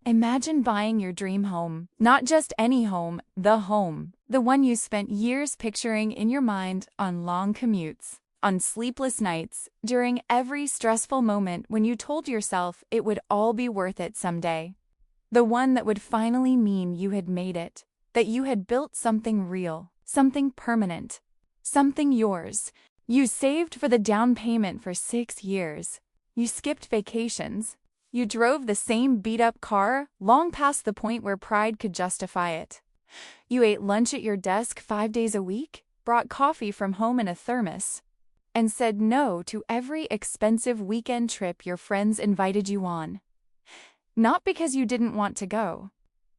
Imagine buying your dream home. Not just any home, the home. The one you spent years picturing in your mind on long commutes, on sleepless nights, during every stressful moment when you told yourself it would all be worth it someday. The one that would finally mean you had made it, that you had built something real, something permanent, something yours. You saved for the down payment for 6 years. You skipped vacations. You drove the same beat-up car long past the point where pride could justify it. You ate lunch at your desk 5 days a week, brought coffee from home in a thermos, and said no to every expensive weekend trip your friends invited you on. Not because you didn't want to go,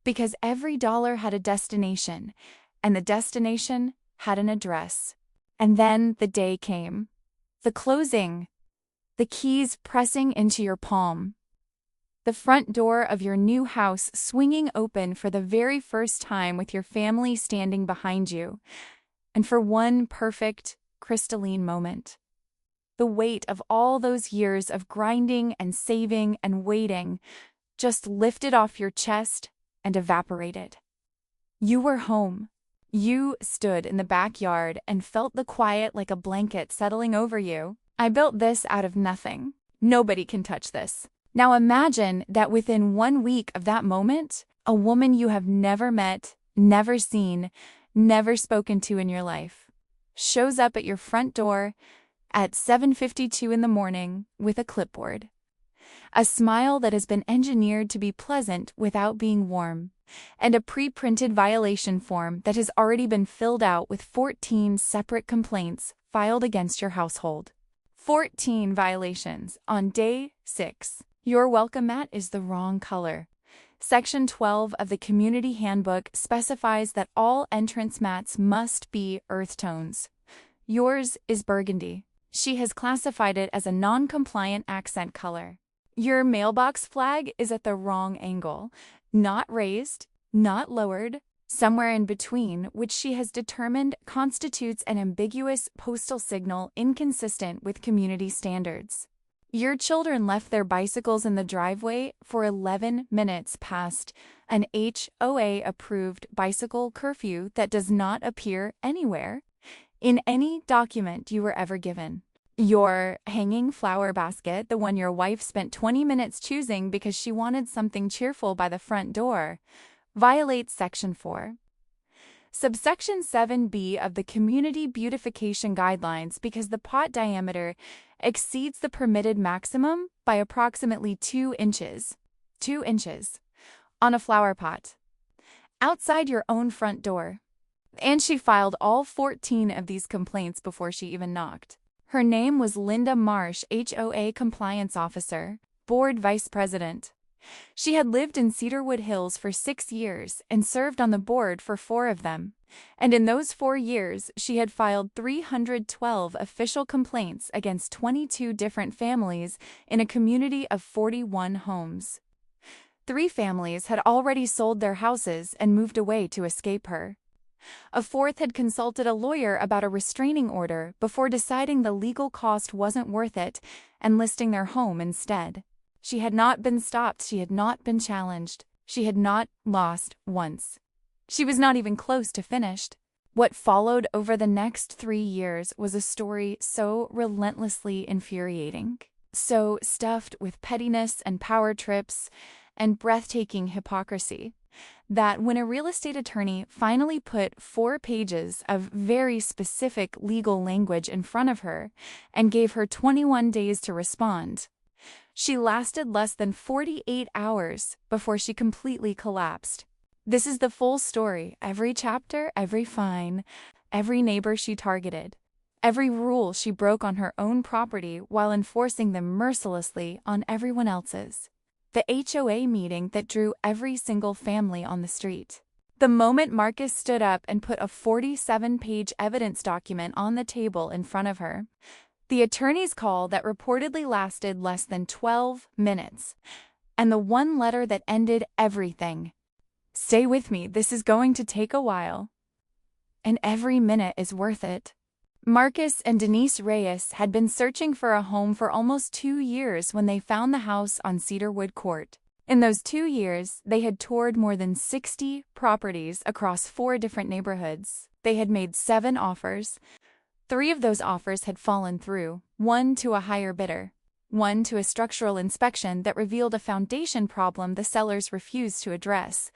because every dollar had a destination, and the destination had an address. And then the day came. The closing. The keys pressing into your palm. The front door of your new house swinging open for the very first time with your family standing behind you. And for one perfect, crystalline moment. The weight of all those years of grinding and saving and waiting just lifted off your chest and evaporated. You were home. You stood in the backyard and felt the quiet like a blanket settling over you. I built this out of nothing. Nobody can touch this. Now imagine that within 1 week of that moment, a woman you have never met, never seen, never spoken to in your life, shows up at your front door at 7:52 in the morning with a clipboard. A smile that has been engineered to be pleasant without being warm, and a pre-printed violation form that has already been filled out with 14 separate complaints filed against your household. 14 violations on day 6. Your welcome mat is the wrong color. Section 12 of the Community Handbook specifies that all entrance mats must be earth tones. Yours is burgundy. She has classified it as a non-compliant accent color. Your mailbox flag is at the wrong angle, not raised, not lowered, somewhere in between, which she has determined constitutes an ambiguous postal signal inconsistent with community standards. Your children left their bicycles in the driveway for 11 minutes past an HOA-approved bicycle curfew that does not appear anywhere in any document you were ever given. Your hanging flower basket, the one your wife spent 20 minutes choosing because she wanted something cheerful by the front door, violates Section 4. Subsection 7B of the Community Beautification Guidelines because the pot diameter exceeds the permitted maximum by approximately 2 inches. 2 inches. On a flower pot. Outside your own front door. And she filed all 14 of these complaints before she even knocked. Her name was Linda Marsh, HOA Compliance Officer, Board Vice President. She had lived in Cedarwood Hills for 6 years and served on the board for 4 of them. And in those 4 years, she had filed 312 official complaints against 22 different families in a community of 41 homes. 3 families had already sold their houses and moved away to escape her. A 4th had consulted a lawyer about a restraining order before deciding the legal cost wasn't worth it and listing their home instead. She had not been stopped, she had not been challenged, she had not lost once. She was not even close to finished. What followed over the next 3 years was a story so relentlessly infuriating, so stuffed with pettiness and power trips and breathtaking hypocrisy, that when a real estate attorney finally put 4 pages of very specific legal language in front of her and gave her 21 days to respond, she lasted less than 48 hours before she completely collapsed. This is the full story, every chapter, every fine, every neighbor she targeted, every rule she broke on her own property while enforcing them mercilessly on everyone else's. The HOA meeting that drew every single family on the street. The moment Marcus stood up and put a 47-page evidence document on the table in front of her. The attorney's call that reportedly lasted less than 12 minutes. And the one letter that ended everything. Stay with me, this is going to take a while. And every minute is worth it. Marcus and Denise Reyes had been searching for a home for almost 2 years when they found the house on Cedarwood Court. In those 2 years, they had toured more than 60 properties across 4 different neighborhoods. They had made 7 offers. 3 of those offers had fallen through, 1 to a higher bidder, 1 to a structural inspection that revealed a foundation problem the sellers refused to address,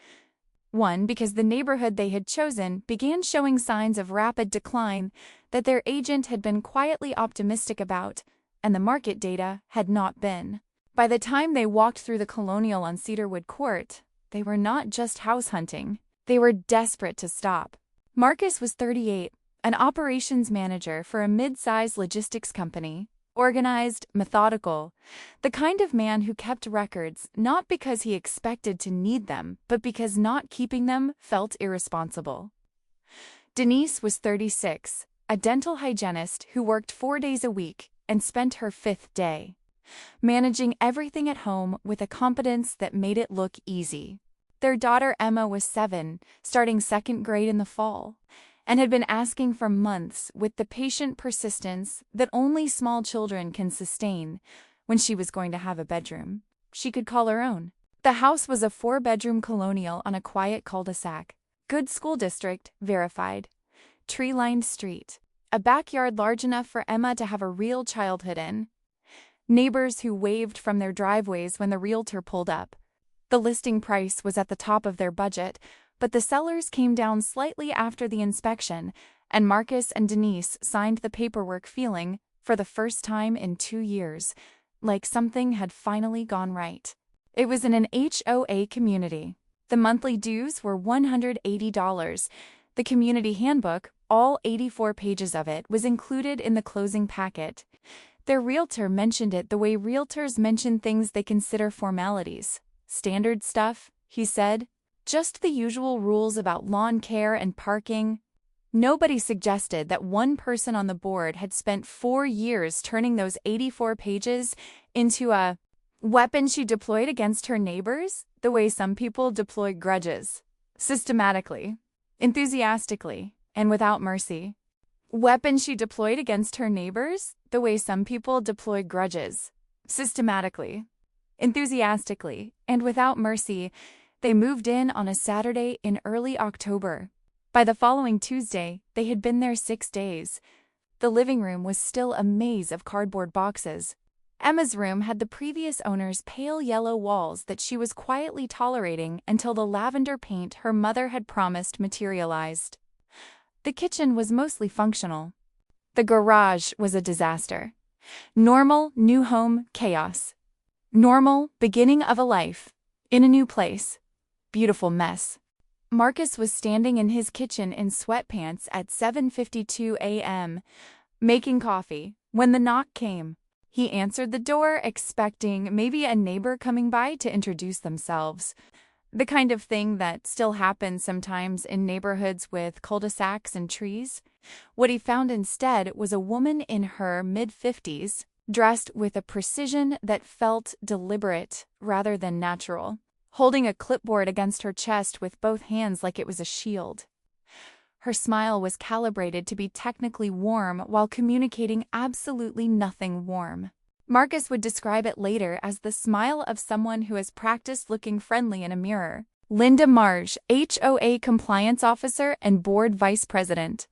1 because the neighborhood they had chosen began showing signs of rapid decline that their agent had been quietly optimistic about, and the market data had not been. By the time they walked through the Colonial on Cedarwood Court, they were not just house hunting. They were desperate to stop. Marcus was 38, an operations manager for a mid-sized logistics company, organized, methodical, the kind of man who kept records not because he expected to need them, but because not keeping them felt irresponsible. Denise was 36, a dental hygienist who worked 4 days a week and spent her 5th day managing everything at home with a competence that made it look easy. Their daughter Emma was 7, starting 2nd grade in the fall, and had been asking for months with the patient persistence that only small children can sustain when she was going to have a bedroom she could call her own. The house was a 4-bedroom colonial on a quiet cul-de-sac. Good school district, verified. Tree-lined street. A backyard large enough for Emma to have a real childhood in. Neighbors who waved from their driveways when the realtor pulled up. The listing price was at the top of their budget, but the sellers came down slightly after the inspection, and Marcus and Denise signed the paperwork feeling, for the first time in 2 years, like something had finally gone right. It was in an HOA community. The monthly dues were $180. The community handbook, all 84 pages of it, was included in the closing packet. Their realtor mentioned it the way realtors mention things they consider formalities. Standard stuff, he said. Just the usual rules about lawn care and parking. Nobody suggested that one person on the board had spent 4 years turning those 84 pages into a weapon she deployed against her neighbors, the way some people deploy grudges. Systematically, enthusiastically, and without mercy. Weapon she deployed against her neighbors, the way some people deploy grudges. Systematically, enthusiastically, and without mercy. They moved in on a Saturday in early October. By the following Tuesday, they had been there 6 days. The living room was still a maze of cardboard boxes. Emma's room had the previous owner's pale yellow walls that she was quietly tolerating until the lavender paint her mother had promised materialized. The kitchen was mostly functional. The garage was a disaster. Normal, new home, chaos. Normal, beginning of a life. In a new place. Beautiful mess. Marcus was standing in his kitchen in sweatpants at 7:52 a.m., making coffee, when the knock came. He answered the door, expecting maybe a neighbor coming by to introduce themselves. The kind of thing that still happens sometimes in neighborhoods with cul-de-sacs and trees. What he found instead was a woman in her mid-50s, dressed with a precision that felt deliberate rather than natural, holding a clipboard against her chest with both hands like it was a shield. Her smile was calibrated to be technically warm while communicating absolutely nothing warm. Marcus would describe it later as the smile of someone who has practiced looking friendly in a mirror. Linda Marge, HOA Compliance Officer and Board Vice President.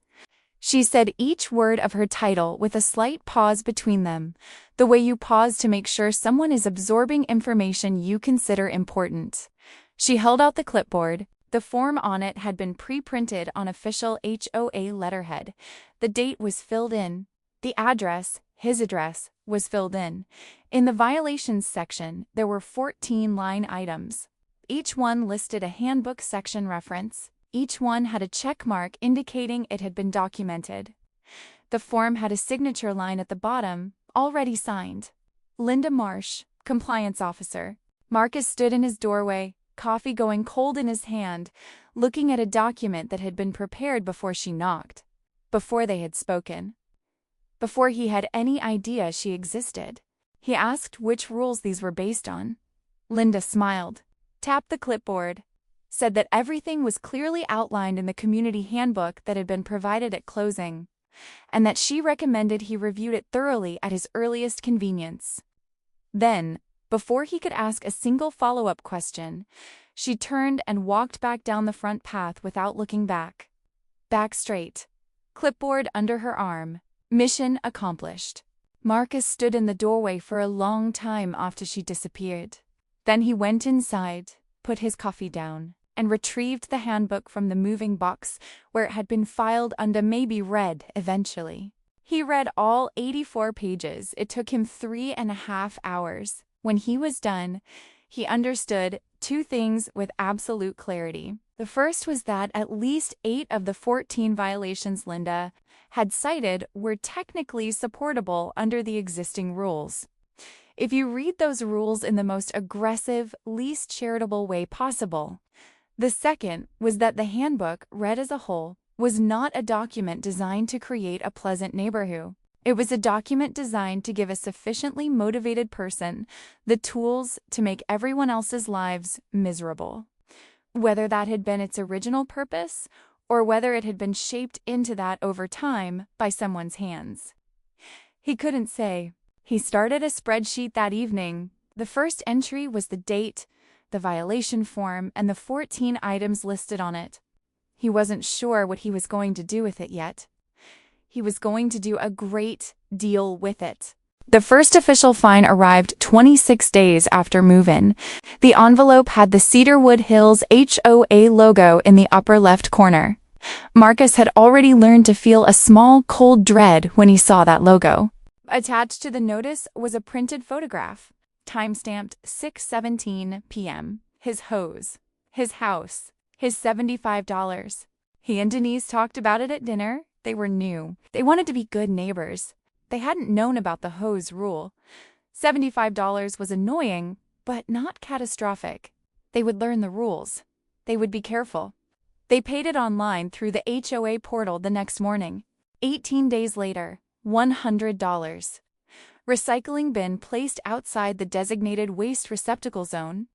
She said each word of her title with a slight pause between them, the way you pause to make sure someone is absorbing information you consider important. She held out the clipboard. The form on it had been pre-printed on official HOA letterhead. The date was filled in. The address, his address, was filled in. In the violations section, there were 14 line items. Each one listed a handbook section reference. Each one had a check mark indicating it had been documented. The form had a signature line at the bottom, already signed. Linda Marsh, Compliance Officer. Marcus stood in his doorway, coffee going cold in his hand, looking at a document that had been prepared before she knocked. Before they had spoken. Before he had any idea she existed. He asked which rules these were based on. Linda smiled, tapped the clipboard, said that everything was clearly outlined in the community handbook that had been provided at closing, and that she recommended he reviewed it thoroughly at his earliest convenience. Then, Before he could ask a single follow-up question, she turned and walked back down the front path without looking back. Back straight. Clipboard under her arm. Mission accomplished. Marcus stood in the doorway for a long time after she disappeared. Then he went inside, put his coffee down, and retrieved the handbook from the moving box where it had been filed under maybe read eventually. He read all 84 pages. It took him 3.5 hours. When he was done, he understood two things with absolute clarity. The first was that at least 8 of the 14 violations Linda had cited were technically supportable under the existing rules. If you read those rules in the most aggressive, least charitable way possible. The second was that the handbook, read as a whole, was not a document designed to create a pleasant neighborhood. It was a document designed to give a sufficiently motivated person the tools to make everyone else's lives miserable. Whether that had been its original purpose, or whether it had been shaped into that over time by someone's hands. He couldn't say. He started a spreadsheet that evening. The first entry was the date, the violation form, and the 14 items listed on it. He wasn't sure what he was going to do with it yet. He was going to do a great deal with it. The first official fine arrived 26 days after move-in. The envelope had the Cedarwood Hills HOA logo in the upper left corner. Marcus had already learned to feel a small, cold dread when he saw that logo. Attached to the notice was a printed photograph, time-stamped 6:17 p.m. His hose, his house, his $75. He and Denise talked about it at dinner. They were new. They wanted to be good neighbors. They hadn't known about the hose rule. $75 was annoying, but not catastrophic. They would learn the rules. They would be careful. They paid it online through the HOA portal the next morning. 18 days later, $100. Recycling bin placed outside the designated waste receptacle zone.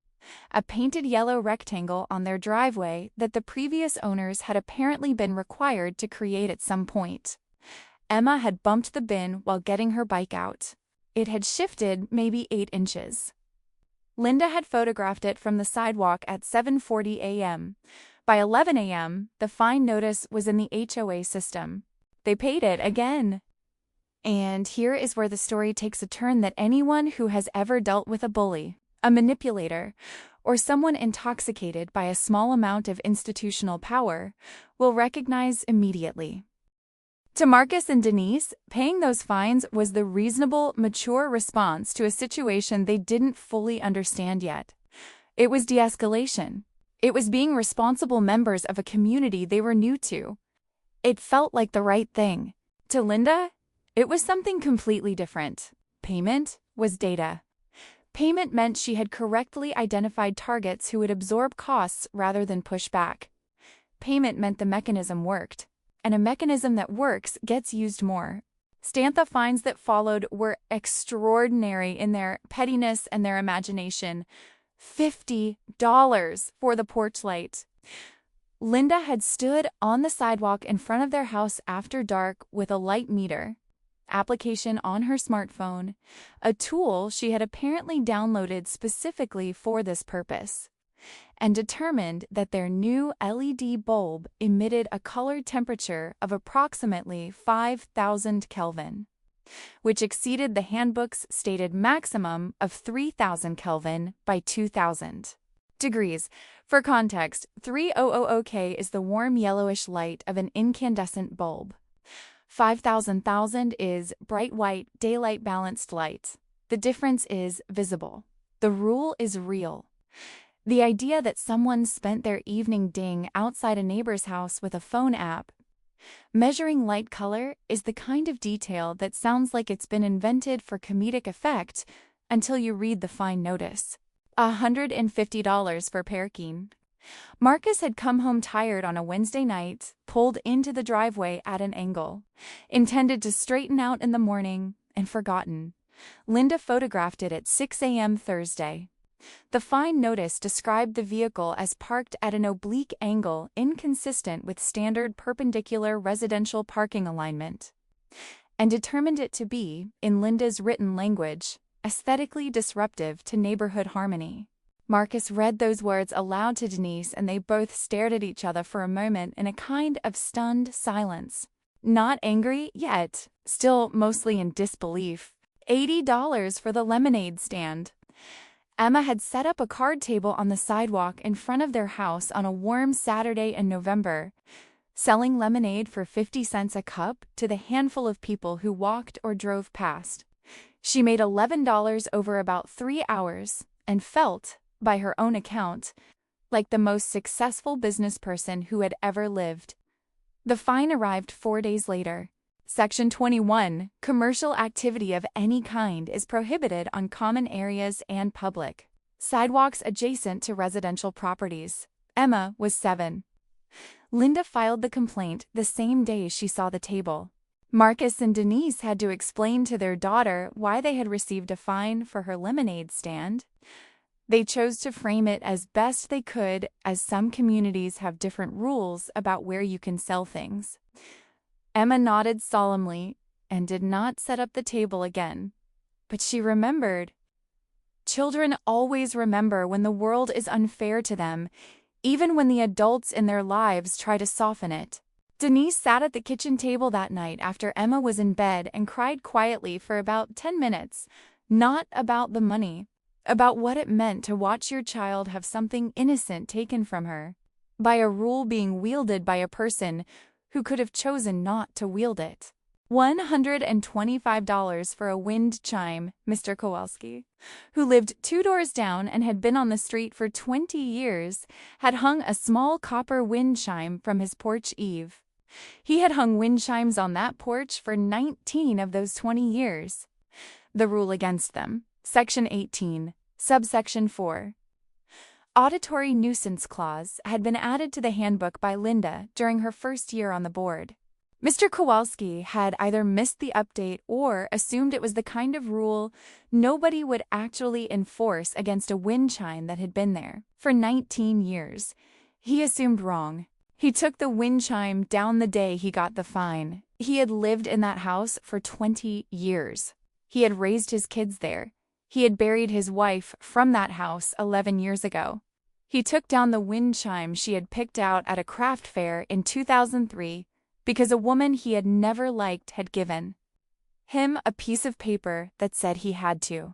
A painted yellow rectangle on their driveway that the previous owners had apparently been required to create at some point. Emma had bumped the bin while getting her bike out. It had shifted maybe 8 inches. Linda had photographed it from the sidewalk at 7:40 a.m. By 11 a.m., the fine notice was in the HOA system. They paid it again. And here is where the story takes a turn that anyone who has ever dealt with a bully, a manipulator, or someone intoxicated by a small amount of institutional power will recognize immediately. To Marcus and Denise, paying those fines was the reasonable, mature response to a situation they didn't fully understand yet. It was de-escalation. It was being responsible members of a community they were new to. It felt like the right thing. To Linda, it was something completely different. Payment was data. Payment meant she had correctly identified targets who would absorb costs rather than push back. Payment meant the mechanism worked. And a mechanism that works gets used more. Stantha fines that followed were extraordinary in their pettiness and their imagination. $50 for the porch light. Linda had stood on the sidewalk in front of their house after dark with a light meter, application on her smartphone, a tool she had apparently downloaded specifically for this purpose, and determined that their new LED bulb emitted a colored temperature of approximately 5,000 Kelvin, which exceeded the handbook's stated maximum of 3,000 Kelvin by 2,000 degrees. For context, 3,000 K is the warm yellowish light of an incandescent bulb. 5,000 is bright white, daylight balanced light. The difference is visible. The rule is real. The idea that someone spent their evening ding outside a neighbor's house with a phone app. Measuring light color is the kind of detail that sounds like it's been invented for comedic effect until you read the fine notice. $150 for parking. Marcus had come home tired on a Wednesday night, pulled into the driveway at an angle, intended to straighten out in the morning, and forgotten. Linda photographed it at 6 a.m. Thursday. The fine notice described the vehicle as parked at an oblique angle inconsistent with standard perpendicular residential parking alignment, and determined it to be, in Linda's written language, aesthetically disruptive to neighborhood harmony. Marcus read those words aloud to Denise, and they both stared at each other for a moment in a kind of stunned silence. Not angry yet, still mostly in disbelief. $80 for the lemonade stand. Emma had set up a card table on the sidewalk in front of their house on a warm Saturday in November, selling lemonade for 50 cents a cup to the handful of people who walked or drove past. She made $11 over about 3 hours and felt, by her own account, like the most successful business person who had ever lived. The fine arrived 4 days later. Section 21, commercial activity of any kind is prohibited on common areas and public sidewalks adjacent to residential properties. Emma was 7. Linda filed the complaint the same day she saw the table. Marcus and Denise had to explain to their daughter why they had received a fine for her lemonade stand. They chose to frame it as best they could, as some communities have different rules about where you can sell things. Emma nodded solemnly and did not set up the table again. But she remembered. Children always remember when the world is unfair to them, even when the adults in their lives try to soften it. Denise sat at the kitchen table that night after Emma was in bed and cried quietly for about 10 minutes, not about the money, about what it meant to watch your child have something innocent taken from her, by a rule being wielded by a person who could have chosen not to wield it. $125 for a wind chime, Mr. Kowalski, who lived 2 doors down and had been on the street for 20 years, had hung a small copper wind chime from his porch eave. He had hung wind chimes on that porch for 19 of those 20 years. The rule against them. Section 18, subsection 4. Auditory nuisance clause had been added to the handbook by Linda during her first year on the board. Mr. Kowalski had either missed the update or assumed it was the kind of rule nobody would actually enforce against a wind chime that had been there for 19 years. He assumed wrong. He took the wind chime down the day he got the fine. He had lived in that house for 20 years. He had raised his kids there. He had buried his wife from that house 11 years ago. He took down the wind chime she had picked out at a craft fair in 2003 because a woman he had never liked had given him a piece of paper that said he had to.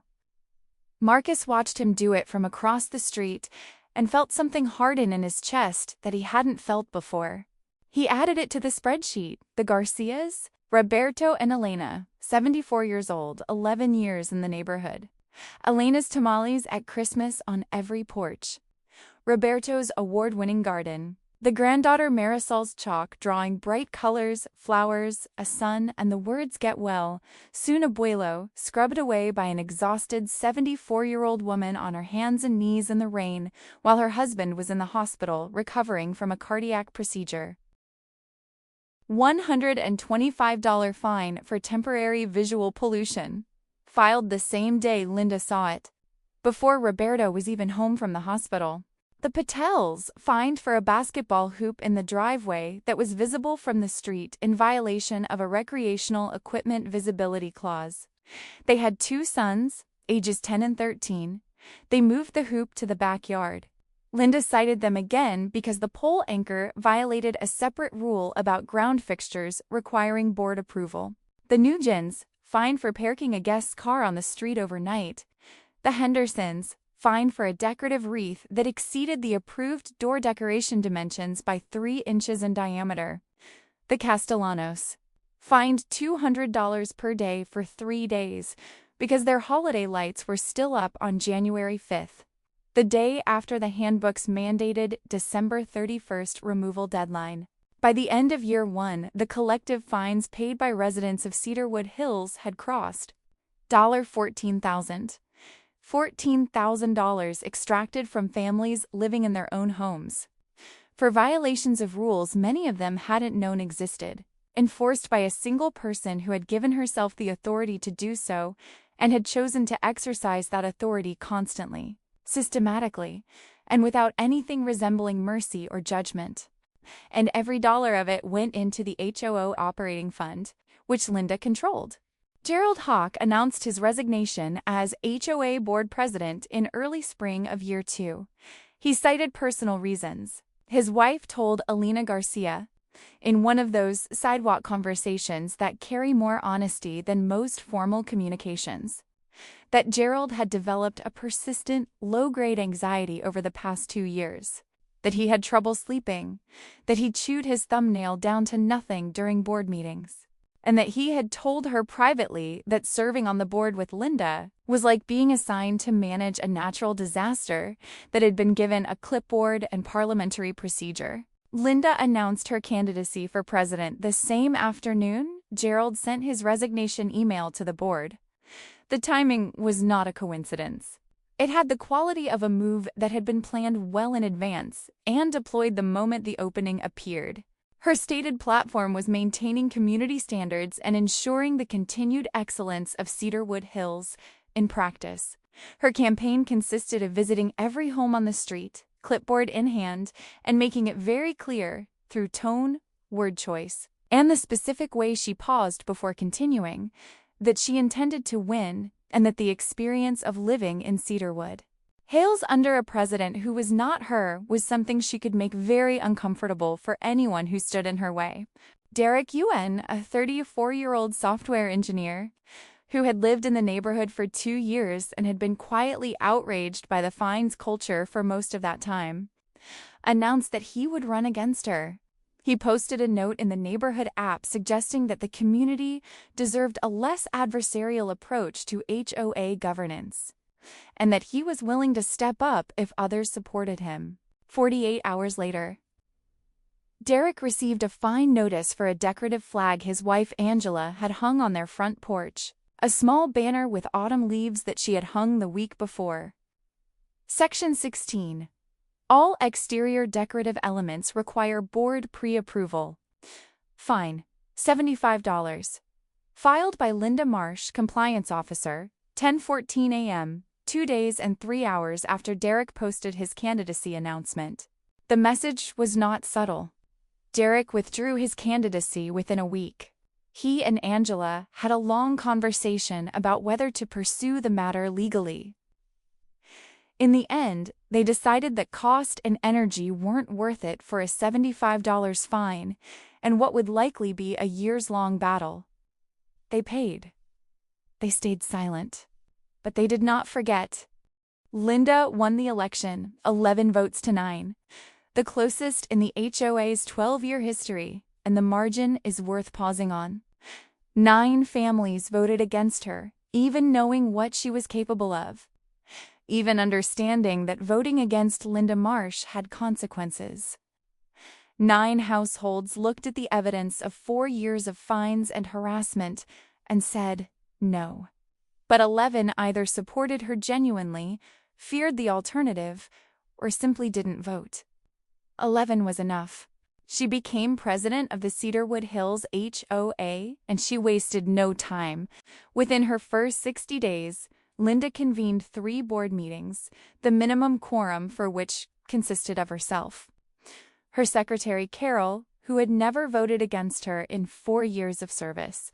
Marcus watched him do it from across the street and felt something harden in his chest that he hadn't felt before. He added it to the spreadsheet. The Garcias, Roberto and Elena, 74 years old, 11 years in the neighborhood. Elena's tamales at Christmas on every porch. Roberto's award-winning garden. The granddaughter Marisol's chalk drawing bright colors, flowers, a sun, and the words "Get well, soon abuelo," scrubbed away by an exhausted 74-year-old woman on her hands and knees in the rain while her husband was in the hospital recovering from a cardiac procedure. $125 fine for temporary visual pollution. Filed the same day Linda saw it, before Roberto was even home from the hospital. The Patels fined for a basketball hoop in the driveway that was visible from the street in violation of a recreational equipment visibility clause. They had 2 sons, ages 10 and 13. They moved the hoop to the backyard. Linda cited them again because the pole anchor violated a separate rule about ground fixtures requiring board approval. The Nugents fined for parking a guest's car on the street overnight. The Hendersons fined for a decorative wreath that exceeded the approved door decoration dimensions by 3 inches in diameter. The Castellanos fined $200 per day for 3 days because their holiday lights were still up on January 5th, the day after the handbook's mandated December 31st removal deadline. By the end of year 1, the collective fines paid by residents of Cedarwood Hills had crossed $14,000. $14,000 extracted from families living in their own homes. For violations of rules many of them hadn't known existed, enforced by a single person who had given herself the authority to do so and had chosen to exercise that authority constantly, systematically, and without anything resembling mercy or judgment. And every dollar of it went into the HOA operating fund, which Linda controlled. Gerald Hawk announced his resignation as HOA board president in early spring of year 2. He cited personal reasons. His wife told Alina Garcia, in one of those sidewalk conversations that carry more honesty than most formal communications, that Gerald had developed a persistent, low-grade anxiety over the past 2 years, that he had trouble sleeping, that he chewed his thumbnail down to nothing during board meetings, and that he had told her privately that serving on the board with Linda was like being assigned to manage a natural disaster that had been given a clipboard and parliamentary procedure. Linda announced her candidacy for president the same afternoon Gerald sent his resignation email to the board. The timing was not a coincidence. It had the quality of a move that had been planned well in advance and deployed the moment the opening appeared. Her stated platform was maintaining community standards and ensuring the continued excellence of Cedarwood Hills in practice. Her campaign consisted of visiting every home on the street, clipboard in hand, and making it very clear, through tone, word choice, and the specific way she paused before continuing, that she intended to win and that the experience of living in Cedarwood Hills under a president who was not her was something she could make very uncomfortable for anyone who stood in her way. Derek Yuen, a 34-year-old software engineer who had lived in the neighborhood for 2 years and had been quietly outraged by the fines culture for most of that time, announced that he would run against her. He posted a note in the neighborhood app suggesting that the community deserved a less adversarial approach to HOA governance, and that he was willing to step up if others supported him. 48 hours later, Derek received a fine notice for a decorative flag his wife Angela had hung on their front porch, a small banner with autumn leaves that she had hung the week before. Section 16. All exterior decorative elements require board pre-approval. Fine, $75. Filed by Linda Marsh, compliance officer, 10:14 a.m., 2 days and 3 hours after Derek posted his candidacy announcement. The message was not subtle. Derek withdrew his candidacy within a week. He and Angela had a long conversation about whether to pursue the matter legally. In the end, they decided that cost and energy weren't worth it for a $75 fine and what would likely be a years-long battle. They paid. They stayed silent. But they did not forget. Linda won the election, 11 votes to 9, the closest in the HOA's 12-year history, and the margin is worth pausing on. 9 families voted against her, even knowing what she was capable of, even understanding that voting against Linda Marsh had consequences. 9 households looked at the evidence of 4 years of fines and harassment and said no. But 11 either supported her genuinely, feared the alternative, or simply didn't vote. 11 was enough. She became president of the Cedarwood Hills HOA, and she wasted no time. Within her first 60 days, Linda convened 3 board meetings, the minimum quorum for which consisted of herself, her secretary Carol, who had never voted against her in 4 years of service,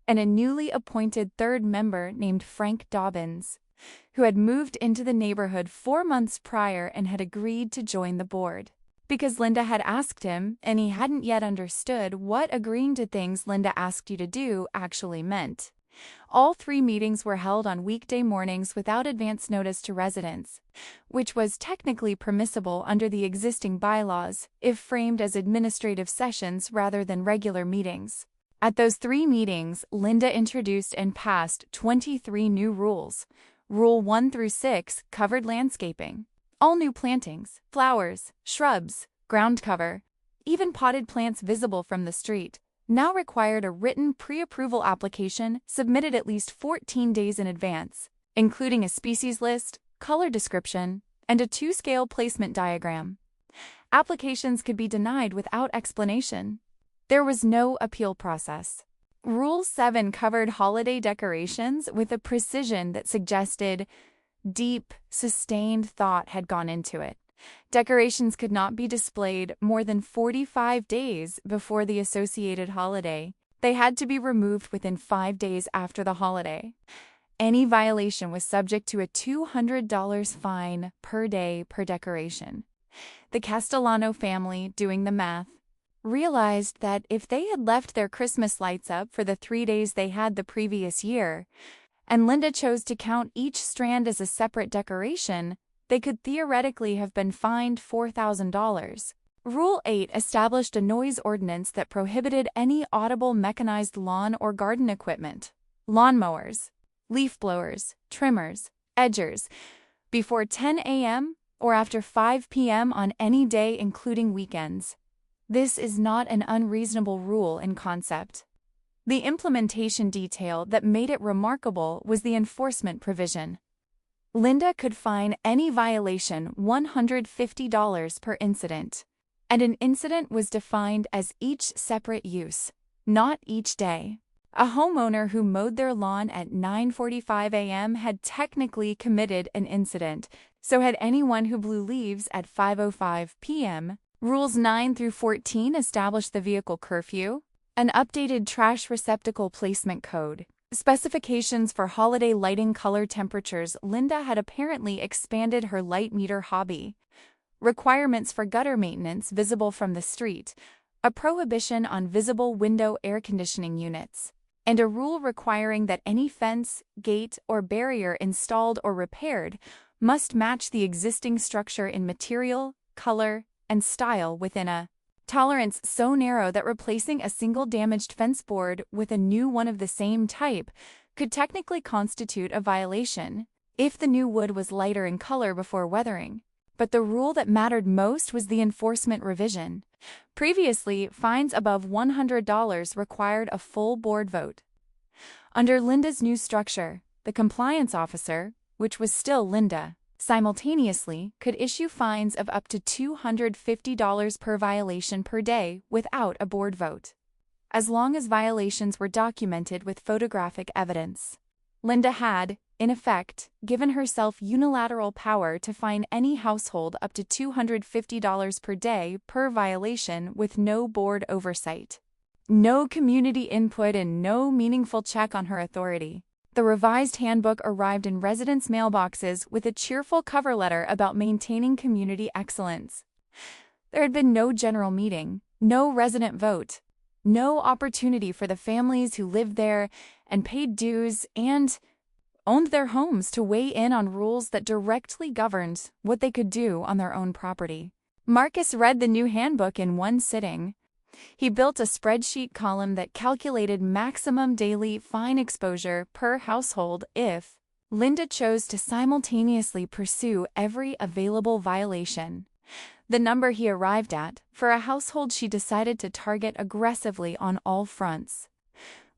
and a newly appointed 3rd member named Frank Dobbins, who had moved into the neighborhood 4 months prior and had agreed to join the board. Because Linda had asked him, and he hadn't yet understood what agreeing to things Linda asked you to do actually meant. All 3 meetings were held on weekday mornings without advance notice to residents, which was technically permissible under the existing bylaws if framed as administrative sessions rather than regular meetings. At those 3 meetings, Linda introduced and passed 23 new rules. Rule 1 through 6 covered landscaping. All new plantings, flowers, shrubs, ground cover, even potted plants visible from the street, now required a written pre-approval application submitted at least 14 days in advance, including a species list, color description, and a 2-scale placement diagram. Applications could be denied without explanation. There was no appeal process. Rule 7 covered holiday decorations with a precision that suggested deep, sustained thought had gone into it. Decorations could not be displayed more than 45 days before the associated holiday, They had to be removed within 5 days after the holiday. Any violation was subject to a $200 fine per day per decoration. The Castellano family, doing the math, realized that if they had left their Christmas lights up for the 3 days they had the previous year, and Linda chose to count each strand as a separate decoration, they could theoretically have been fined $4,000. Rule 8 established a noise ordinance that prohibited any audible mechanized lawn or garden equipment, lawnmowers, leaf blowers, trimmers, edgers, before 10 a.m. or after 5 p.m. on any day including weekends. This is not an unreasonable rule in concept. The implementation detail that made it remarkable was the enforcement provision. Linda could fine any violation $150 per incident, and an incident was defined as each separate use, not each day. A homeowner who mowed their lawn at 9:45 a.m. had technically committed an incident, so had anyone who blew leaves at 5:05 p.m. Rules 9 through 14 established the vehicle curfew, an updated trash receptacle placement code, specifications for holiday lighting color temperatures. Linda had apparently expanded her light meter hobby, requirements for gutter maintenance visible from the street, a prohibition on visible window air conditioning units, and a rule requiring that any fence, gate, or barrier installed or repaired must match the existing structure in material, color, and style within a tolerance so narrow that replacing a single damaged fence board with a new one of the same type could technically constitute a violation if the new wood was lighter in color before weathering. But the rule that mattered most was the enforcement revision. Previously, fines above $100 required a full board vote. Under Linda's new structure, the compliance officer, which was still Linda, simultaneously could issue fines of up to $250 per violation per day without a board vote, as long as violations were documented with photographic evidence. Linda had, in effect, given herself unilateral power to fine any household up to $250 per day per violation with no board oversight, no community input, and no meaningful check on her authority. The revised handbook arrived in residents' mailboxes with a cheerful cover letter about maintaining community excellence. There had been no general meeting, no resident vote, no opportunity for the families who lived there and paid dues and owned their homes to weigh in on rules that directly governed what they could do on their own property. Marcus read the new handbook in one sitting. He built a spreadsheet column that calculated maximum daily fine exposure per household if Linda chose to simultaneously pursue every available violation. The number he arrived at, for a household she decided to target aggressively on all fronts,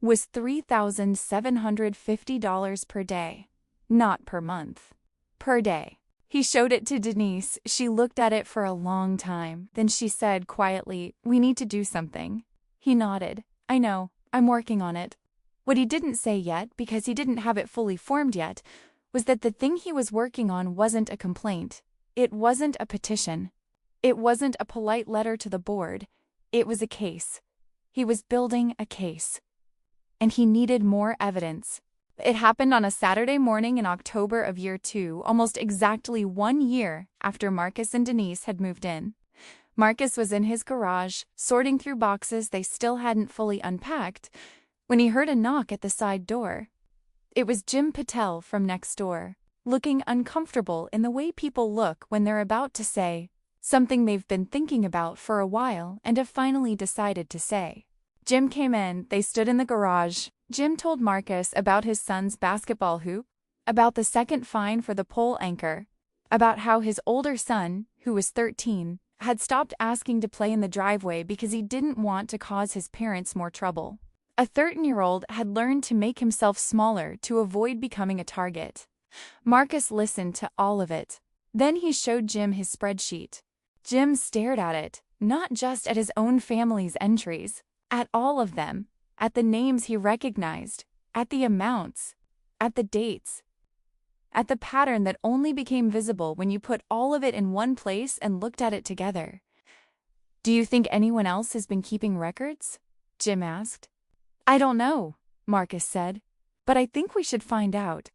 was $3,750 per day, not per month, per day. He showed it to Denise. She looked at it for a long time. Then she said quietly, "We need to do something." He nodded. "I know. I'm working on it." What he didn't say yet, because he didn't have it fully formed yet, was that the thing he was working on wasn't a complaint. It wasn't a petition. It wasn't a polite letter to the board. It was a case. He was building a case. And he needed more evidence. It happened on a Saturday morning in October of year 2, almost exactly 1 year after Marcus and Denise had moved in. Marcus was in his garage, sorting through boxes they still hadn't fully unpacked, when he heard a knock at the side door. It was Jim Patel from next door, looking uncomfortable in the way people look when they're about to say something they've been thinking about for a while and have finally decided to say. Jim came in, they stood in the garage. Jim told Marcus about his son's basketball hoop, about the second fine for the pole anchor, about how his older son, who was 13, had stopped asking to play in the driveway because he didn't want to cause his parents more trouble. A 13-year-old had learned to make himself smaller to avoid becoming a target. Marcus listened to all of it. Then he showed Jim his spreadsheet. Jim stared at it, not just at his own family's entries, at all of them, at the names he recognized, at the amounts, at the dates, at the pattern that only became visible when you put all of it in one place and looked at it together. "Do you think anyone else has been keeping records?" Jim asked. "I don't know," Marcus said, "but I think we should find out."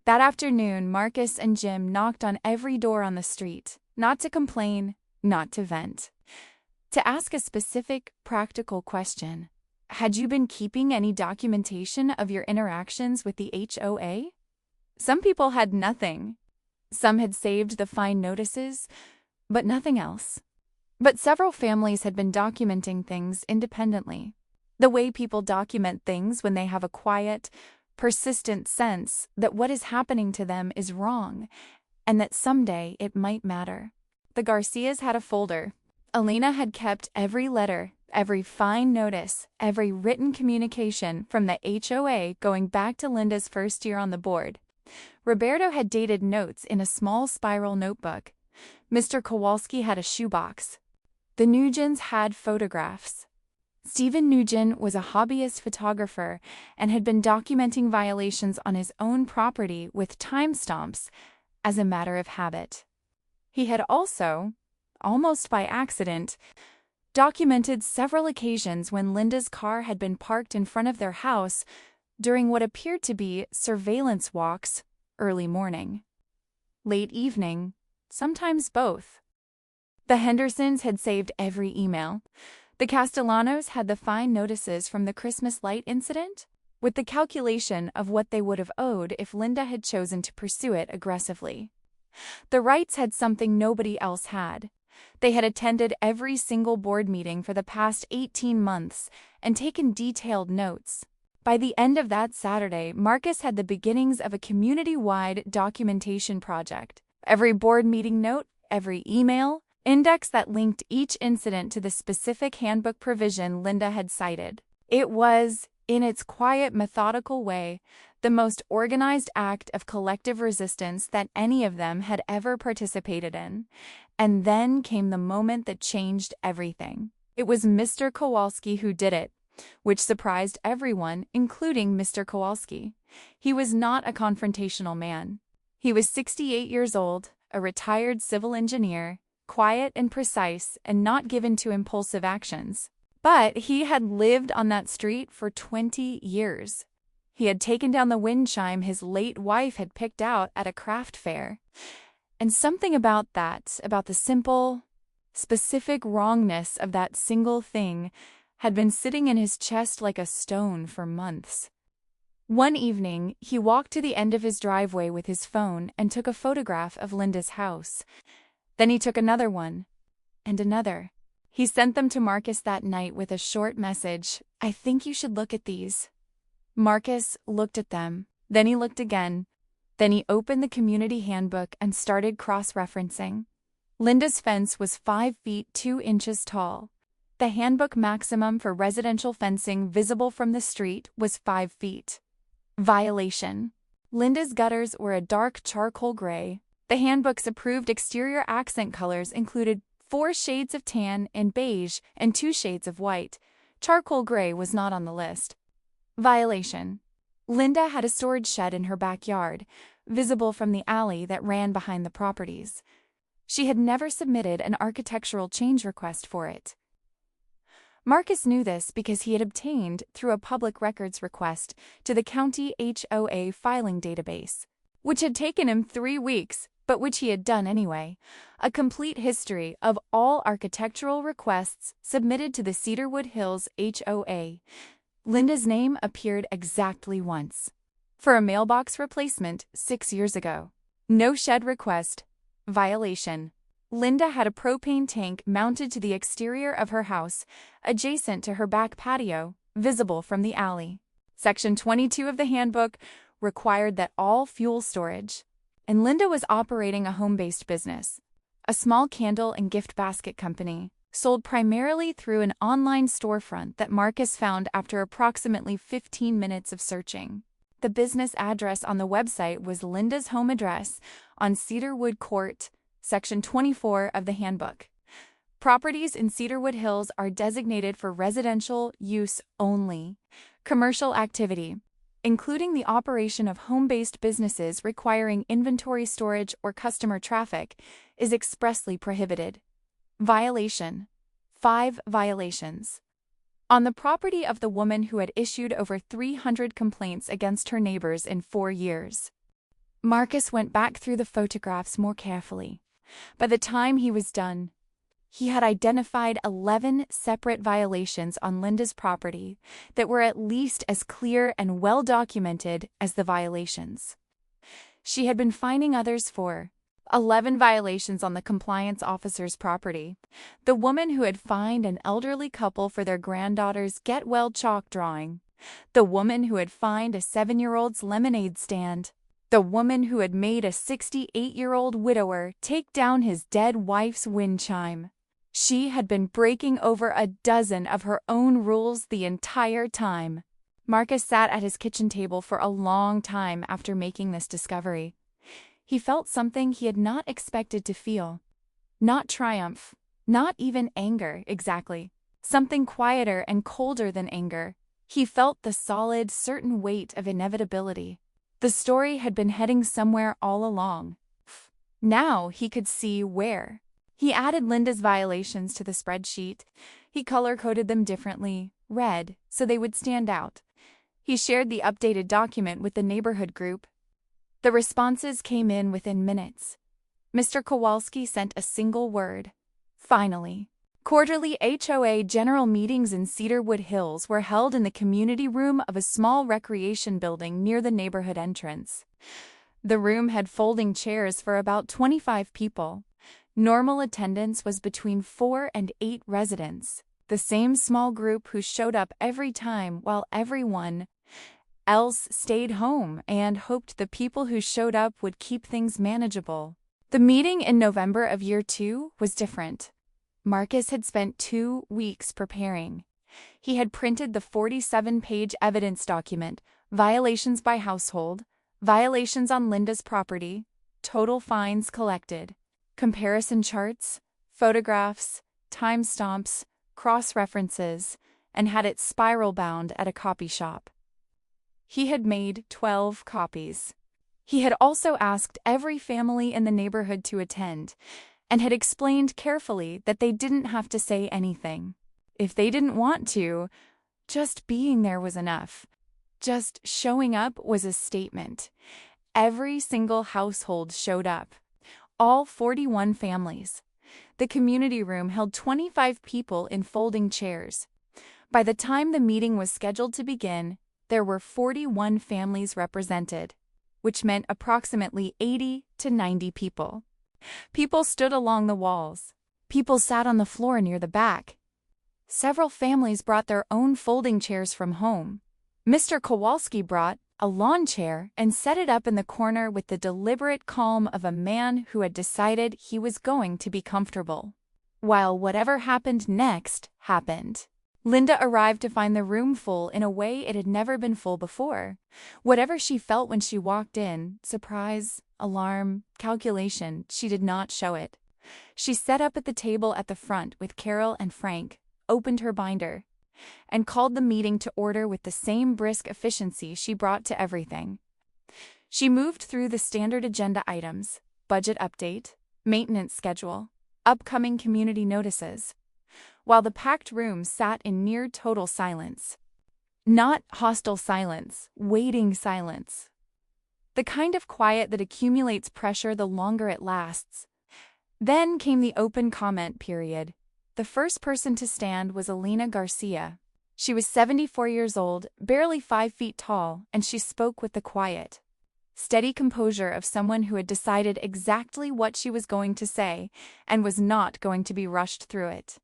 That afternoon, Marcus and Jim knocked on every door on the street, not to complain, not to vent, to ask a specific, practical question. Had you been keeping any documentation of your interactions with the HOA? Some people had nothing. Some had saved the fine notices, but nothing else. But several families had been documenting things independently. The way people document things when they have a quiet, persistent sense that what is happening to them is wrong, and that someday it might matter. The Garcias had a folder. Elena had kept every letter, every fine notice, every written communication from the HOA going back to Linda's first year on the board. Roberto had dated notes in a small spiral notebook. Mr. Kowalski had a shoebox. The Nugents had photographs. Stephen Nugent was a hobbyist photographer and had been documenting violations on his own property with timestamps as a matter of habit. He had also, almost by accident, documented several occasions when Linda's car had been parked in front of their house during what appeared to be surveillance walks early morning, late evening, sometimes both. The Hendersons had saved every email. The Castellanos had the fine notices from the Christmas light incident, with the calculation of what they would have owed if Linda had chosen to pursue it aggressively. The Wrights had something nobody else had. They had attended every single board meeting for the past 18 months and taken detailed notes. By the end of that Saturday, Marcus had the beginnings of a community-wide documentation project. Every board meeting note, every email, index that linked each incident to the specific handbook provision Linda had cited. It was, in its quiet, methodical way, the most organized act of collective resistance that any of them had ever participated in. And then came the moment that changed everything. It was Mr. Kowalski who did it, which surprised everyone, including Mr. Kowalski. He was not a confrontational man. He was 68 years old, a retired civil engineer, quiet and precise and not given to impulsive actions. But he had lived on that street for 20 years. He had taken down the wind chime his late wife had picked out at a craft fair. And something about that, about the simple, specific wrongness of that single thing, had been sitting in his chest like a stone for months. One evening, he walked to the end of his driveway with his phone and took a photograph of Linda's house. Then he took another one, and another. He sent them to Marcus that night with a short message. "I think you should look at these." Marcus looked at them. Then he looked again. Then he opened the community handbook and started cross-referencing. Linda's fence was 5 feet 2 inches tall. The handbook maximum for residential fencing visible from the street was 5 feet. Violation. Linda's gutters were a dark charcoal gray. The handbook's approved exterior accent colors included 4 shades of tan and beige and 2 shades of white. Charcoal gray was not on the list. Violation. Linda had a storage shed in her backyard, visible from the alley that ran behind the properties. She had never submitted an architectural change request for it. Marcus knew this because he had obtained, through a public records request, to the county HOA filing database, which had taken him 3 weeks, but which he had done anyway, a complete history of all architectural requests submitted to the Cedarwood Hills HOA. Linda's name appeared exactly once. For a mailbox replacement 6 years ago. No shed request. Violation. Linda had a propane tank mounted to the exterior of her house, adjacent to her back patio, visible from the alley. Section 22 of the handbook required that all fuel storage. And Linda was operating a home-based business, a small candle and gift basket company, sold primarily through an online storefront that Marcus found after approximately 15 minutes of searching. The business address on the website was Linda's home address on Cedarwood Court, Section 24 of the handbook. Properties in Cedarwood Hills are designated for residential use only. Commercial activity, including the operation of home-based businesses requiring inventory storage or customer traffic, is expressly prohibited. Violation. 5 violations. on the property of the woman who had issued over 300 complaints against her neighbors in 4 years. Marcus went back through the photographs more carefully. By the time he was done, he had identified 11 separate violations on Linda's property that were at least as clear and well documented as the violations. She had been fining others for 11 violations on the compliance officer's property, the woman who had fined an elderly couple for their granddaughter's get-well chalk drawing, the woman who had fined a 7-year-old's lemonade stand, the woman who had made a 68-year-old widower take down his dead wife's wind chime. She had been breaking over a dozen of her own rules the entire time. Marcus sat at his kitchen table for a long time after making this discovery. He felt something he had not expected to feel. Not triumph, not even anger, exactly. Something quieter and colder than anger. He felt the solid, certain weight of inevitability. The story had been heading somewhere all along. Now he could see where. He added Linda's violations to the spreadsheet. He color-coded them differently, red, so they would stand out. He shared the updated document with the neighborhood group. The responses came in within minutes. Mr. Kowalski sent a single word. Finally. Quarterly HOA general meetings in Cedarwood Hills were held in the community room of a small recreation building near the neighborhood entrance. The room had folding chairs for about 25 people. Normal attendance was between 4 and 8 residents, the same small group who showed up every time while everyone else stayed home and hoped the people who showed up would keep things manageable. The meeting in November of year 2 was different. Marcus had spent 2 weeks preparing. He had printed the 47-page evidence document, violations by household, violations on Linda's property, total fines collected, comparison charts, photographs, timestamps, cross-references, and had it spiral-bound at a copy shop. He had made 12 copies. He had also asked every family in the neighborhood to attend, and had explained carefully that they didn't have to say anything. If they didn't want to, just being there was enough. Just showing up was a statement. Every single household showed up. All 41 families. The community room held 25 people in folding chairs. By the time the meeting was scheduled to begin, there were 41 families represented, which meant approximately 80 to 90 people. People stood along the walls. People sat on the floor near the back. Several families brought their own folding chairs from home. Mr. Kowalski brought a lawn chair and set it up in the corner with the deliberate calm of a man who had decided he was going to be comfortable. While whatever happened next happened. Linda arrived to find the room full in a way it had never been full before. Whatever she felt when she walked in, surprise, alarm, calculation, she did not show it. She sat up at the table at the front with Carol and Frank, opened her binder, and called the meeting to order with the same brisk efficiency she brought to everything. She moved through the standard agenda items, budget update, maintenance schedule, upcoming community notices, while the packed room sat in near total silence. Not hostile silence, waiting silence. The kind of quiet that accumulates pressure the longer it lasts. Then came the open comment period. The first person to stand was Elena Garcia. She was 74 years old, barely 5 feet tall, and she spoke with the quiet, steady composure of someone who had decided exactly what she was going to say and was not going to be rushed through it.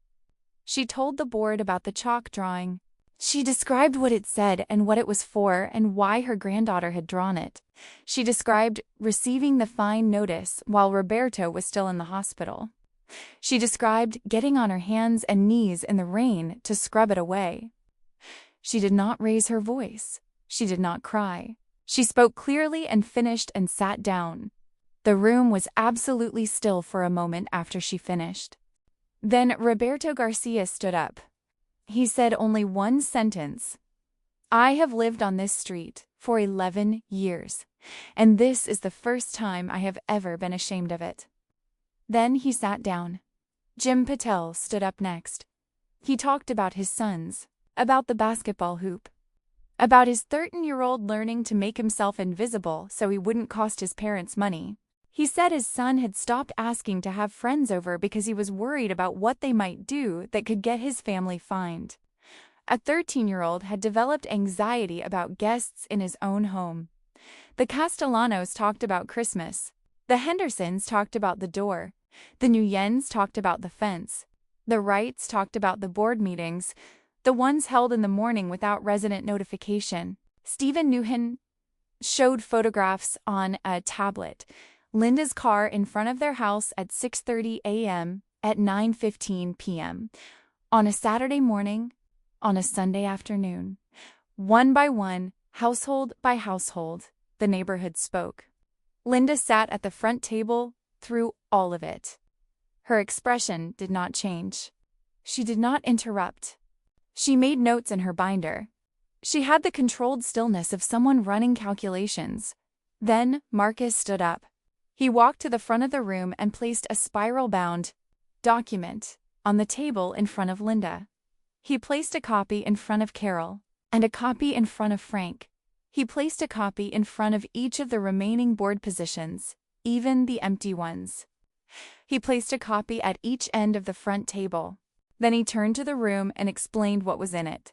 She told the board about the chalk drawing. She described what it said and what it was for and why her granddaughter had drawn it. She described receiving the fine notice while Roberto was still in the hospital. She described getting on her hands and knees in the rain to scrub it away. She did not raise her voice. She did not cry. She spoke clearly and finished and sat down. The room was absolutely still for a moment after she finished. Then Roberto Garcia stood up. He said only one sentence. "I have lived on this street for 11 years, and this is the first time I have ever been ashamed of it." Then he sat down. Jim Patel stood up next. He talked about his sons, about the basketball hoop, about his 13-year-old learning to make himself invisible so he wouldn't cost his parents money. He said his son had stopped asking to have friends over because he was worried about what they might do that could get his family fined. A 13-year-old had developed anxiety about guests in his own home. The Castellanos talked about Christmas. The Hendersons talked about the door. The Nguyens talked about the fence. The Wrights talked about the board meetings, the ones held in the morning without resident notification. Stephen Newhan showed photographs on a tablet. Linda's car in front of their house at 6:30 a.m., at 9:15 p.m., on a Saturday morning, on a Sunday afternoon. One by one, household by household, the neighborhood spoke. Linda sat at the front table through all of it. Her expression did not change. She did not interrupt. She made notes in her binder. She had the controlled stillness of someone running calculations. Then Marcus stood up. He walked to the front of the room and placed a spiral-bound document on the table in front of Linda. He placed a copy in front of Carol and a copy in front of Frank. He placed a copy in front of each of the remaining board positions, even the empty ones. He placed a copy at each end of the front table. Then he turned to the room and explained what was in it.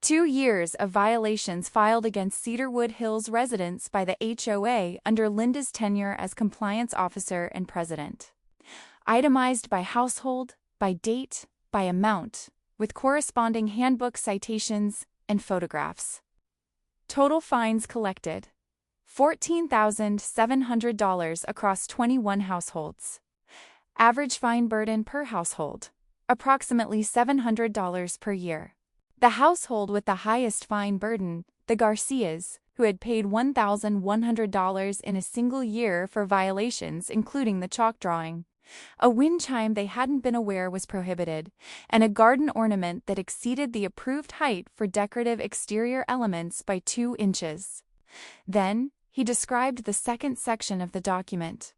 2 years of violations filed against Cedarwood Hills residents by the HOA under Linda's tenure as compliance officer and president. Itemized by household, by date, by amount, with corresponding handbook citations and photographs. Total fines collected: $14,700 across 21 households. Average fine burden per household: approximately $700 per year. The household with the highest fine burden, the Garcias, who had paid $1,100 in a single year for violations including the chalk drawing, a wind chime they hadn't been aware was prohibited, and a garden ornament that exceeded the approved height for decorative exterior elements by 2 inches. Then, he described the second section of the document.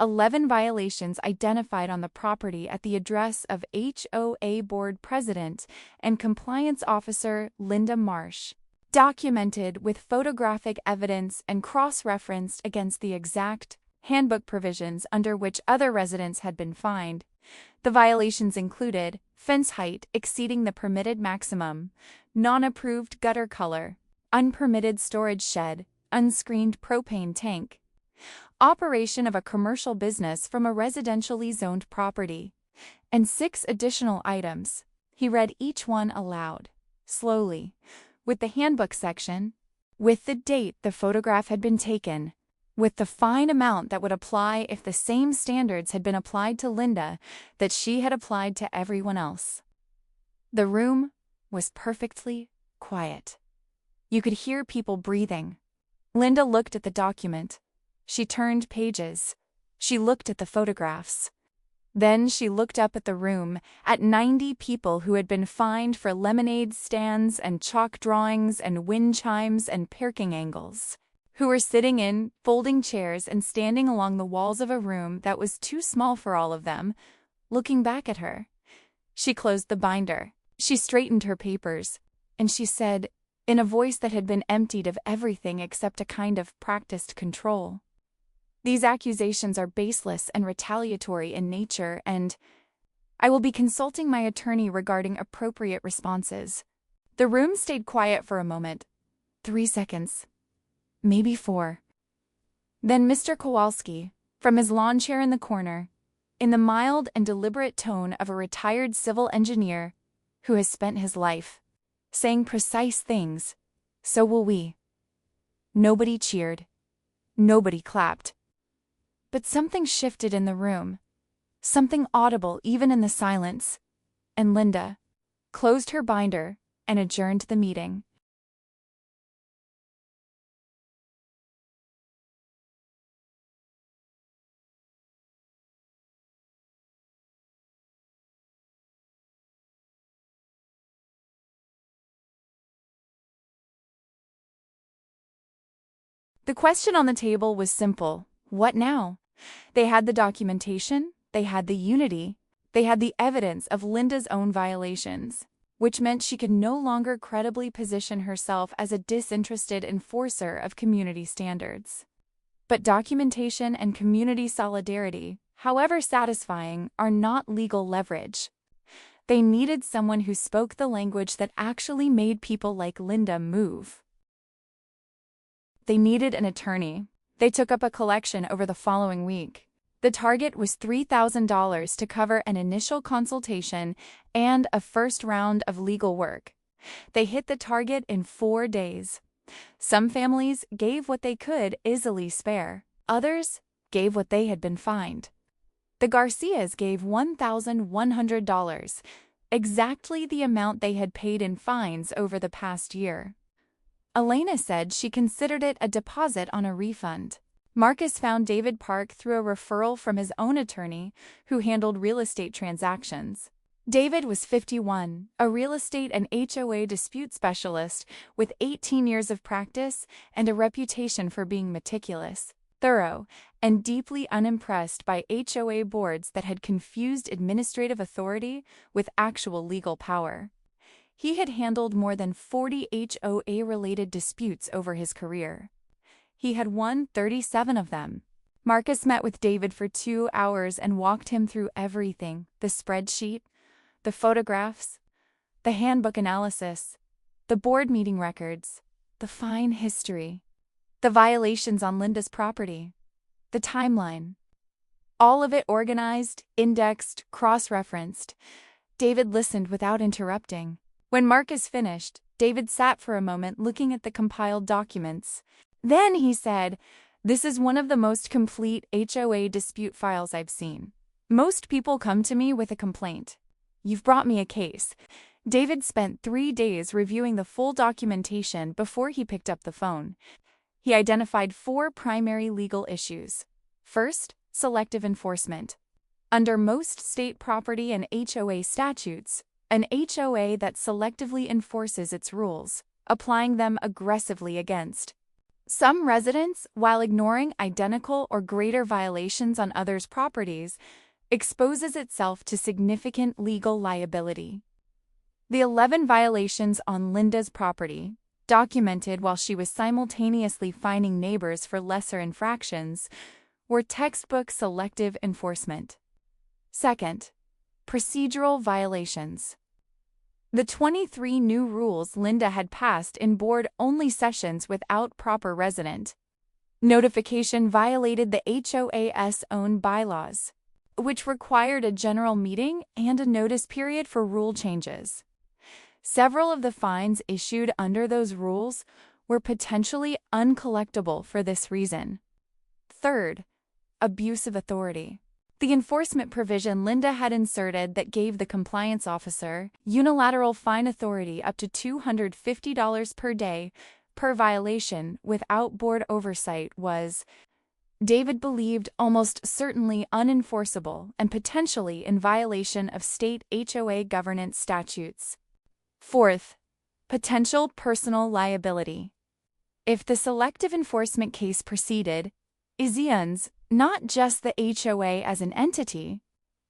11 violations identified on the property at the address of HOA Board President and Compliance Officer Linda Marsh, documented with photographic evidence and cross-referenced against the exact handbook provisions under which other residents had been fined. The violations included fence height exceeding the permitted maximum, non-approved gutter color, unpermitted storage shed, unscreened propane tank, operation of a commercial business from a residentially zoned property, and 6 additional items. He read each one aloud, slowly, with the handbook section, with the date the photograph had been taken, with the fine amount that would apply if the same standards had been applied to Linda that she had applied to everyone else. The room was perfectly quiet. You could hear people breathing. Linda looked at the document. She turned pages. She looked at the photographs. Then she looked up at the room, at 90 people who had been fined for lemonade stands and chalk drawings and wind chimes and parking angles, who were sitting in folding chairs and standing along the walls of a room that was too small for all of them, looking back at her. She closed the binder. She straightened her papers, and she said, in a voice that had been emptied of everything except a kind of practiced control, "These accusations are baseless and retaliatory in nature, and I will be consulting my attorney regarding appropriate responses." The room stayed quiet for a moment, 3 seconds, maybe 4. Then Mr. Kowalski, from his lawn chair in the corner, in the mild and deliberate tone of a retired civil engineer who has spent his life saying precise things, "So will we." Nobody cheered. Nobody clapped. But something shifted in the room, something audible even in the silence, and Linda closed her binder and adjourned the meeting. The question on the table was simple: what now? They had the documentation, they had the unity, they had the evidence of Linda's own violations. which meant she could no longer credibly position herself as a disinterested enforcer of community standards. But documentation and community solidarity, however satisfying, are not legal leverage. They needed someone who spoke the language that actually made people like Linda move. They needed an attorney. They took up a collection over the following week. The target was $3,000 to cover an initial consultation and a first round of legal work. They hit the target in 4 days. Some families gave what they could easily spare. Others gave what they had been fined. The Garcias gave $1,100, exactly the amount they had paid in fines over the past year. Elena said she considered it a deposit on a refund. Marcus found David Park through a referral from his own attorney, who handled real estate transactions. David was 51, a real estate and HOA dispute specialist with 18 years of practice and a reputation for being meticulous, thorough, and deeply unimpressed by HOA boards that had confused administrative authority with actual legal power. He had handled more than 40 HOA-related disputes over his career. He had won 37 of them. Marcus met with David for 2 hours and walked him through everything: the spreadsheet, the photographs, the handbook analysis, the board meeting records, the fine history, the violations on Linda's property, the timeline. All of it organized, indexed, cross-referenced. David listened without interrupting. When Marcus finished, David sat for a moment looking at the compiled documents. Then he said, "This is one of the most complete HOA dispute files I've seen. Most people come to me with a complaint. You've brought me a case." David spent 3 days reviewing the full documentation before he picked up the phone. He identified 4 primary legal issues. First, selective enforcement. Under most state property and HOA statutes, an HOA that selectively enforces its rules, applying them aggressively against some residents while ignoring identical or greater violations on others' properties, exposes itself to significant legal liability. The 11 violations on Linda's property, documented while she was simultaneously fining neighbors for lesser infractions, were textbook selective enforcement. Second, procedural violations. The 23 new rules Linda had passed in board-only sessions without proper resident notification violated the HOA's own bylaws, which required a general meeting and a notice period for rule changes. Several of the fines issued under those rules were potentially uncollectible for this reason. Third, abuse of authority. The enforcement provision Linda had inserted that gave the compliance officer unilateral fine authority up to $250 per day per violation without board oversight was, David believed, almost certainly unenforceable and potentially in violation of state HOA governance statutes. Fourth, potential personal liability. If the selective enforcement case proceeded, Isians, not just the HOA as an entity,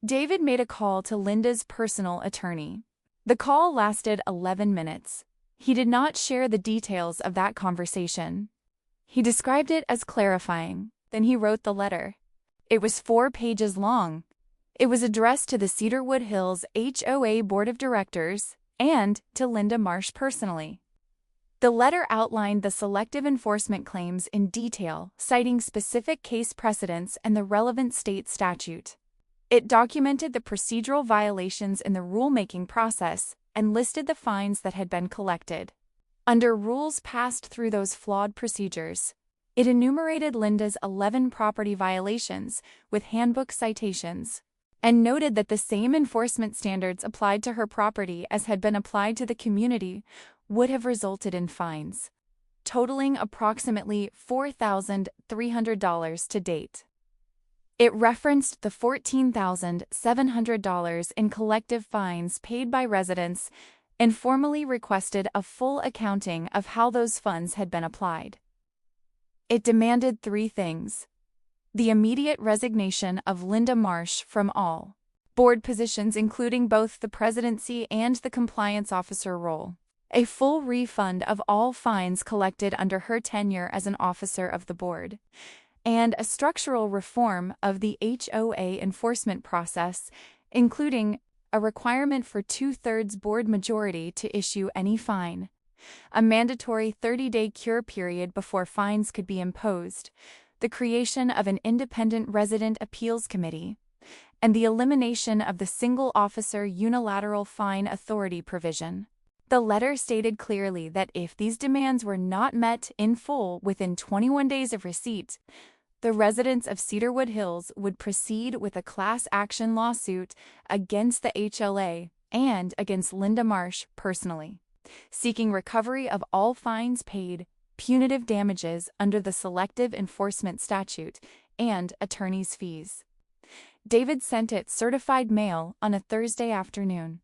David made a call to Linda's personal attorney. The call lasted 11 minutes. He did not share the details of that conversation. He described it as clarifying. Then he wrote the letter. It was 4 pages long. It was addressed to the Cedarwood Hills HOA Board of Directors and to Linda Marsh personally. The letter outlined the selective enforcement claims in detail, citing specific case precedents and the relevant state statute. It documented the procedural violations in the rulemaking process and listed the fines that had been collected. Under rules passed through those flawed procedures, it enumerated Linda's 11 property violations with handbook citations, and noted that the same enforcement standards applied to her property as had been applied to the community would have resulted in fines, totaling approximately $4,300 to date. It referenced the $14,700 in collective fines paid by residents and formally requested a full accounting of how those funds had been applied. It demanded 3 things: the immediate resignation of Linda Marsh from all board positions including both the presidency and the compliance officer role, a full refund of all fines collected under her tenure as an officer of the board, and a structural reform of the HOA enforcement process, including a requirement for 2/3 board majority to issue any fine, a mandatory 30-day cure period before fines could be imposed, the creation of an independent resident appeals committee, and the elimination of the single officer unilateral fine authority provision. The letter stated clearly that if these demands were not met in full within 21 days of receipt, the residents of Cedarwood Hills would proceed with a class action lawsuit against the HLA and against Linda Marsh personally, seeking recovery of all fines paid, punitive damages under the Selective Enforcement Statute, and attorney's fees. David sent it certified mail on a Thursday afternoon.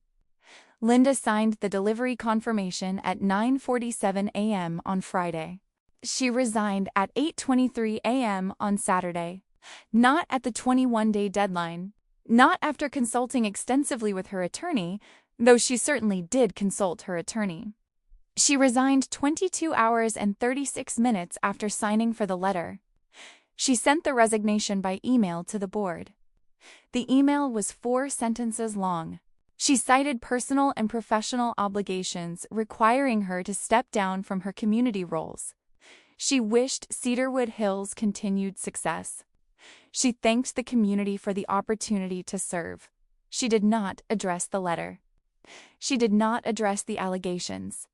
Linda signed the delivery confirmation at 9:47 a.m. on Friday. She resigned at 8:23 a.m. on Saturday, not at the 21-day deadline, not after consulting extensively with her attorney, though she certainly did consult her attorney. She resigned 22 hours and 36 minutes after signing for the letter. She sent the resignation by email to the board. The email was 4 sentences long. She cited personal and professional obligations requiring her to step down from her community roles. She wished Cedarwood Hills continued success. She thanked the community for the opportunity to serve. She did not address the letter. She did not address the allegations.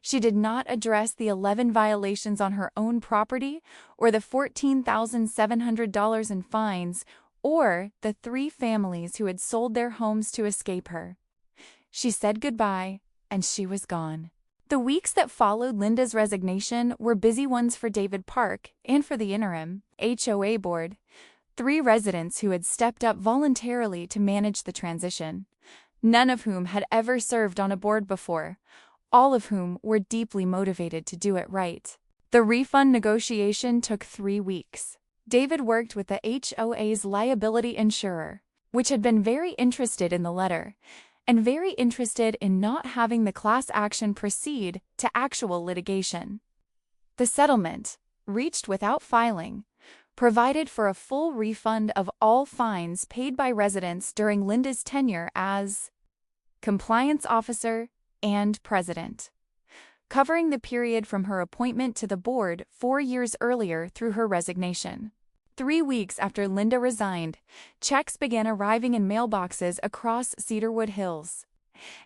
She did not address the 11 violations on her own property or the $14,700 in fines or the 3 families who had sold their homes to escape her. She said goodbye, and she was gone. The weeks that followed Linda's resignation were busy ones for David Park and for the interim HOA board, 3 residents who had stepped up voluntarily to manage the transition, none of whom had ever served on a board before, all of whom were deeply motivated to do it right. The refund negotiation took 3 weeks. David worked with the HOA's liability insurer, which had been very interested in the letter, and very interested in not having the class action proceed to actual litigation. The settlement, reached without filing, provided for a full refund of all fines paid by residents during Linda's tenure as compliance officer and president, covering the period from her appointment to the board 4 years earlier through her resignation. 3 weeks after Linda resigned, checks began arriving in mailboxes across Cedarwood Hills.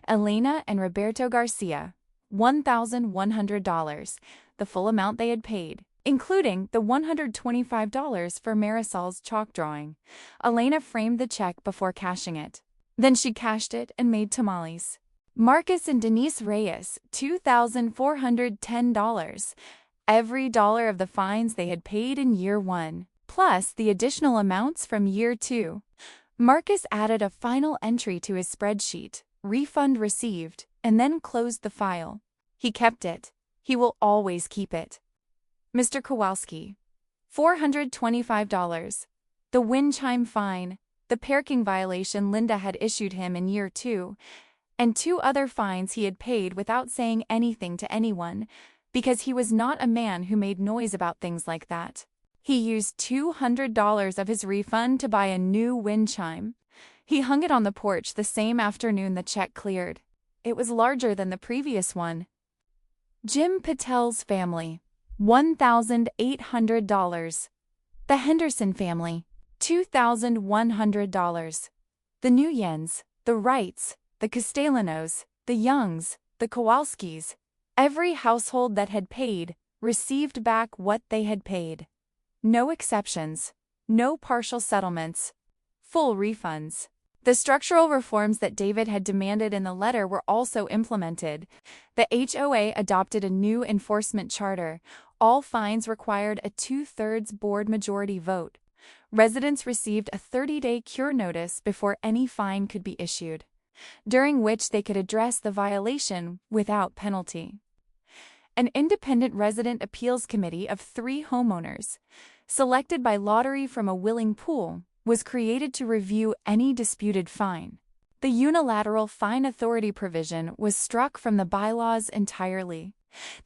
Elena and Roberto Garcia, $1,100, the full amount they had paid, including the $125 for Marisol's chalk drawing. Elena framed the check before cashing it. Then she cashed it and made tamales. Marcus and Denise Reyes, $2,410, every dollar of the fines they had paid in year 1, plus the additional amounts from year 2. Marcus added a final entry to his spreadsheet, refund received, and then closed the file. He kept it. He will always keep it. Mr. Kowalski, $425, the wind chime fine, the parking violation Linda had issued him in year 2, and 2 other fines he had paid without saying anything to anyone, because he was not a man who made noise about things like that. He used $200 of his refund to buy a new wind chime. He hung it on the porch the same afternoon the check cleared. It was larger than the previous one. Jim Patel's family, $1,800. The Henderson family, $2,100. The Nguyens, the Wrights, the Castellanos, the Youngs, the Kowalskis, every household that had paid, received back what they had paid. No exceptions, no partial settlements, full refunds. The structural reforms that David had demanded in the letter were also implemented. The HOA adopted a new enforcement charter. All fines required a 2/3 board majority vote. Residents received a 30-day cure notice before any fine could be issued, during which they could address the violation without penalty. An independent resident appeals committee of 3 homeowners, selected by lottery from a willing pool, was created to review any disputed fine. The unilateral fine authority provision was struck from the bylaws entirely.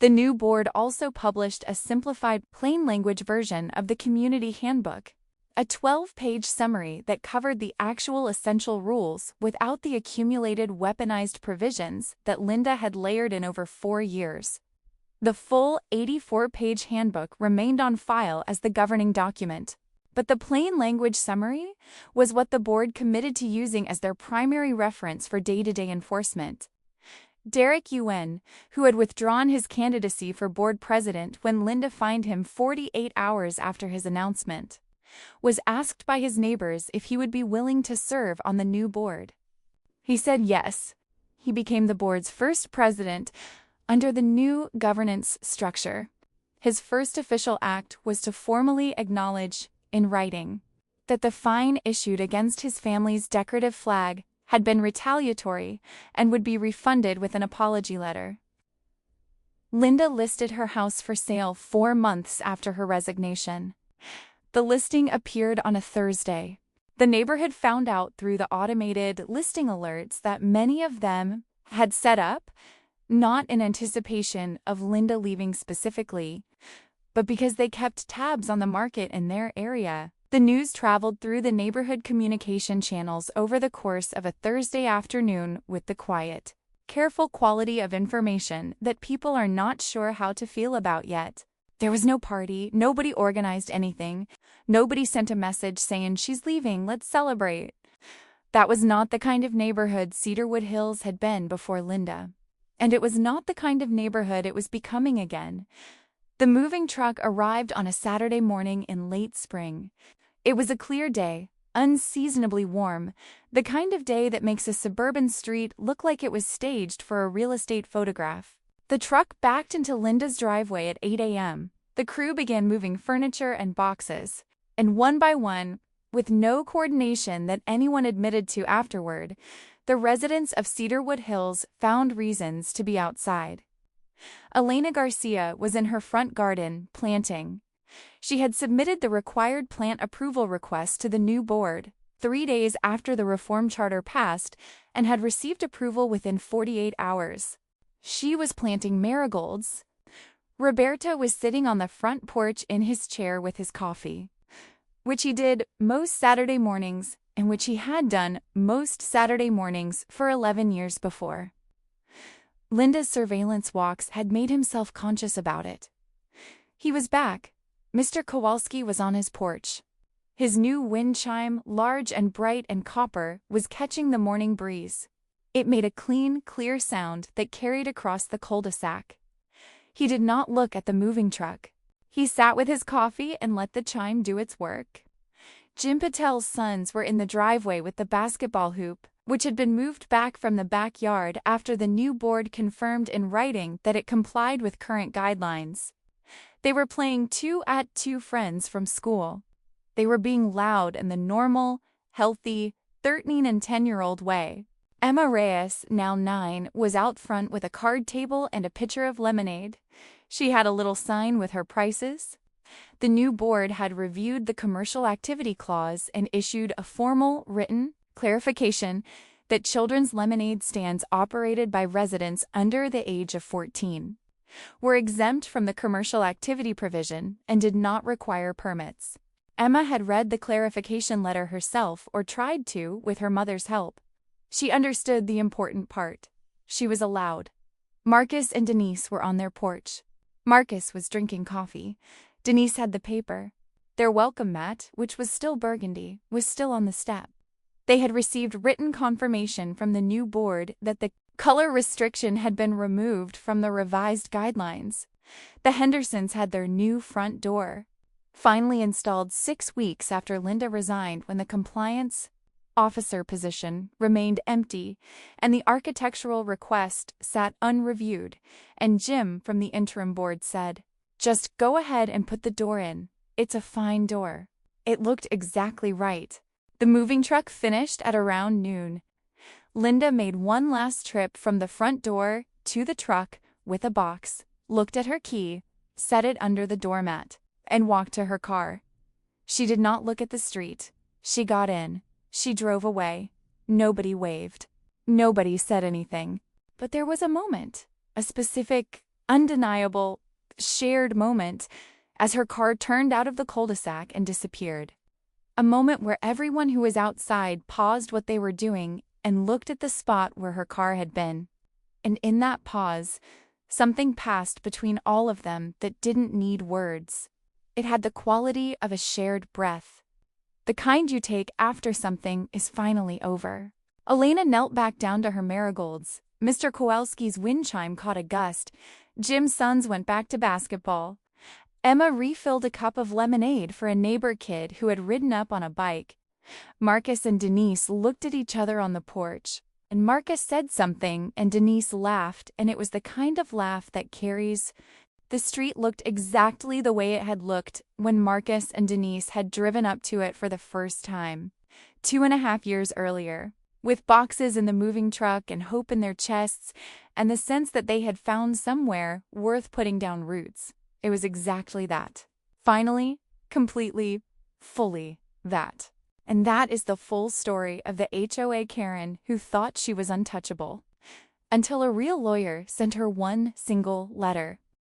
The new board also published a simplified, plain-language version of the Community Handbook, a 12-page summary that covered the actual essential rules without the accumulated weaponized provisions that Linda had layered in over 4 years. The full 84-page handbook remained on file as the governing document, but the plain language summary was what the board committed to using as their primary reference for day-to-day enforcement. Derek Yuen, who had withdrawn his candidacy for board president when Linda fined him 48 hours after his announcement, was asked by his neighbors if he would be willing to serve on the new board. He said yes. He became the board's first president under the new governance structure. His first official act was to formally acknowledge, in writing, that the fine issued against his family's decorative flag had been retaliatory and would be refunded with an apology letter. Linda listed her house for sale 4 months after her resignation. The listing appeared on a Thursday. The neighborhood found out through the automated listing alerts that many of them had set up, not in anticipation of Linda leaving specifically, but because they kept tabs on the market in their area. The news traveled through the neighborhood communication channels over the course of a Thursday afternoon with the quiet, careful quality of information that people are not sure how to feel about yet. There was no party, nobody organized anything, nobody sent a message saying she's leaving, let's celebrate. That was not the kind of neighborhood Cedarwood Hills had been before Linda, and it was not the kind of neighborhood it was becoming again. The moving truck arrived on a Saturday morning in late spring. It was a clear day, unseasonably warm, the kind of day that makes a suburban street look like it was staged for a real estate photograph. The truck backed into Linda's driveway at 8 a.m. The crew began moving furniture and boxes, and one by one, with no coordination that anyone admitted to afterward, the residents of Cedarwood Hills found reasons to be outside. Elena Garcia was in her front garden, planting. She had submitted the required plant approval request to the new board 3 days after the reform charter passed and had received approval within 48 hours. She was planting marigolds. Roberto was sitting on the front porch in his chair with his coffee, which he did most Saturday mornings and which he had done most Saturday mornings for 11 years before. Linda's surveillance walks had made him self-conscious about it. He was back. Mr. Kowalski was on his porch. His new wind chime, large and bright and copper, was catching the morning breeze. It made a clean, clear sound that carried across the cul-de-sac. He did not look at the moving truck. He sat with his coffee and let the chime do its work. Jim Patel's sons were in the driveway with the basketball hoop, which had been moved back from the backyard after the new board confirmed in writing that it complied with current guidelines. They were playing 2-at-2 friends from school. They were being loud in the normal, healthy, 13 and 10-year-old way. Emma Reyes, now 9, was out front with a card table and a pitcher of lemonade. She had a little sign with her prices. The new board had reviewed the commercial activity clause and issued a formal, written clarification that children's lemonade stands operated by residents under the age of 14 were exempt from the commercial activity provision and did not require permits. Emma had read the clarification letter herself, or tried to, with her mother's help. She understood the important part. She was allowed. Marcus and Denise were on their porch. Marcus was drinking coffee. Denise had the paper. Their welcome mat, which was still burgundy, was still on the step. They had received written confirmation from the new board that the color restriction had been removed from the revised guidelines. The Hendersons had their new front door, finally installed 6 weeks after Linda resigned, when the compliance officer position remained empty and the architectural request sat unreviewed, and Jim from the interim board said, "Just go ahead and put the door in. It's a fine door." It looked exactly right. The moving truck finished at around noon. Linda made one last trip from the front door to the truck with a box, looked at her key, set it under the doormat, and walked to her car. She did not look at the street. She got in. She drove away. Nobody waved. Nobody said anything. But there was a moment, a specific, undeniable, shared moment, as her car turned out of the cul-de-sac and disappeared. A moment where everyone who was outside paused what they were doing and looked at the spot where her car had been. And in that pause, something passed between all of them that didn't need words. It had the quality of a shared breath. The kind you take after something is finally over. Elena knelt back down to her marigolds. Mr. Kowalski's wind chime caught a gust. Jim's sons went back to basketball. Emma refilled a cup of lemonade for a neighbor kid who had ridden up on a bike. Marcus and Denise looked at each other on the porch, and Marcus said something, and Denise laughed, and it was the kind of laugh that carries. The street looked exactly the way it had looked when Marcus and Denise had driven up to it for the first time, 2.5 years earlier, with boxes in the moving truck and hope in their chests, and the sense that they had found somewhere worth putting down roots. It was exactly that. Finally, completely, fully that. And that is the full story of the HOA Karen who thought she was untouchable. Until a real lawyer sent her one single letter.